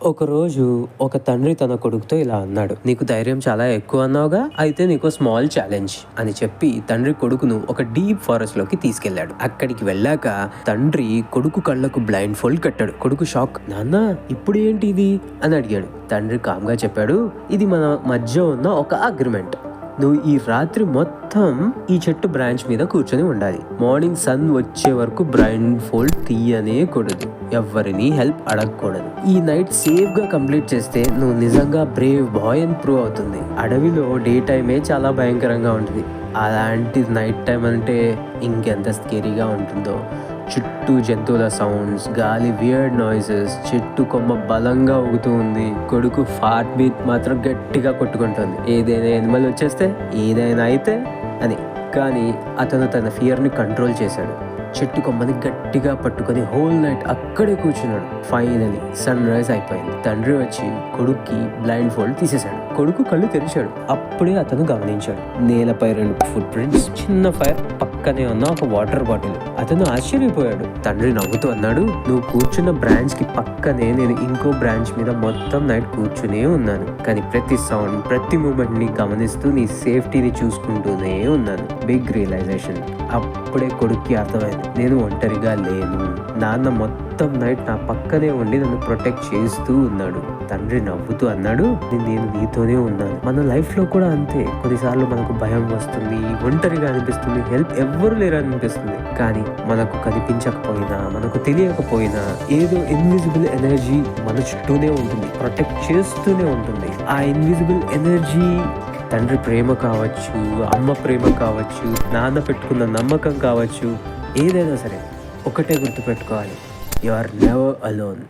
ఒకరోజు ఒక తండ్రి తన కొడుకుతో ఇలా అన్నాడు, నీకు ధైర్యం చాలా ఎక్కువ అన్నావుగా, అయితే నీకు స్మాల్ ఛాలెంజ్ అని చెప్పి తండ్రి కొడుకును ఒక డీప్ ఫారెస్ట్ లోకి తీసుకెళ్లాడు. అక్కడికి వెళ్ళాక తండ్రి కొడుకు కళ్ళకు బ్లైండ్ ఫోల్డ్ కట్టాడు. కొడుకు షాక్. నాన్న ఇప్పుడు ఏంటి ఇది అని అడిగాడు. తండ్రి కామ్గా చెప్పాడు, ఇది మన మధ్య ఉన్న ఒక అగ్రిమెంట్. నువ్వు ఈ రాత్రి మొత్తం ఈ చెట్టు బ్రాంచ్ మీద కూర్చొని ఉండాలి. మార్నింగ్ సన్ వచ్చే వరకు బ్లైండ్ ఫోల్డ్ తీయనే కూడదు. ఎవరిని హెల్ప్ అడగకూడదు. ఈ నైట్ సేఫ్ గా కంప్లీట్ చేస్తే నువ్వు నిజంగా బ్రేవ్ బాయ్ అని ప్రూవ్ అవుతుంది. అడవిలో డే టైమే చాలా భయంకరంగా ఉంటుంది. అలాంటి నైట్ టైం అంటే ఇంకెంత స్కేరీగా ఉంటుందో. చుట్టూ జంతువుల సౌండ్స్, గాలి వియర్డ్ నాయిసెస్, చెట్టు కొమ్మ బలంగా ఊగుతూ ఉంది. కొడుకు హార్ట్ బీట్ మాత్రం గట్టిగా కొట్టుకుంటుంది. ఏదైనా ఎనిమల్ వచ్చేస్తే, ఏదైనా అయితే అని. కానీ అతను తన ఫియర్ని కంట్రోల్ చేశాడు. చెట్టు కొమ్మని గట్టిగా పట్టుకొని హోల్ నైట్ అక్కడే కూర్చున్నాడు. ఫైనలీ సన్ రైజ్ అయిపోయింది. తండ్రి వచ్చి కొడుక్కి బ్లైండ్ ఫోల్డ్ తీసేశాడు. కొడుకు కళ్ళు తెరిచాడు. అప్పుడే అతను గమనించాడు, నేలపై 2 ఫుట్ ప్రింట్స్, చిన్న ఫైర్, పక్కనే ఉన్న ఒక వాటర్ బాటిల్. అతను ఆశ్చర్యపోయాడు. తండ్రి నవ్వుతూ అన్నాడు, నువ్వు కూర్చున్న బ్రాంచ్ కి పక్కనే నేను ఇంకో బ్రాంచ్ మీద మొత్తం నైట్ కూర్చునే ఉన్నాను. కానీ ప్రతి సౌండ్, ప్రతి మూమెంట్ ని గమనిస్తూ నీ సేఫ్టీని చూసుకుంటూనే ఉన్నాను. Big realisation. అప్పుడే కొడుక్కి అర్థమైంది, నేను ఒంటరిగా లేను. నాన్న మొత్తం నైట్ నా పక్కనే ఉండి నన్ను ప్రొటెక్ట్ చేస్తూ ఉన్నాడు. తండ్రి నవ్వుతూ అన్నాడు, నేను నీతోనే ఉన్నాను. మన లైఫ్ లో కూడా అంతే. కొన్నిసార్లు మనకు భయం వస్తుంది, ఒంటరిగా అనిపిస్తుంది, హెల్ప్ ఎవ్వరు లేరని అనిపిస్తుంది. కానీ మనకు కనిపించకపోయినా, మనకు తెలియకపోయినా ఏదో ఇన్విజిబుల్ ఎనర్జీ మన చుట్టూనే ఉంటుంది, ప్రొటెక్ట్ చేస్తూనే ఉంటుంది. ఆ ఇన్విజిబుల్ ఎనర్జీ తండ్రి ప్రేమ కావచ్చు, అమ్మ ప్రేమ కావచ్చు, నాన్న పెట్టుకున్న నమ్మకం కావచ్చు, ఏదైనా సరే ఒకటే గుర్తుపెట్టుకోవాలి, యు ఆర్ నెవర్ అలోన్.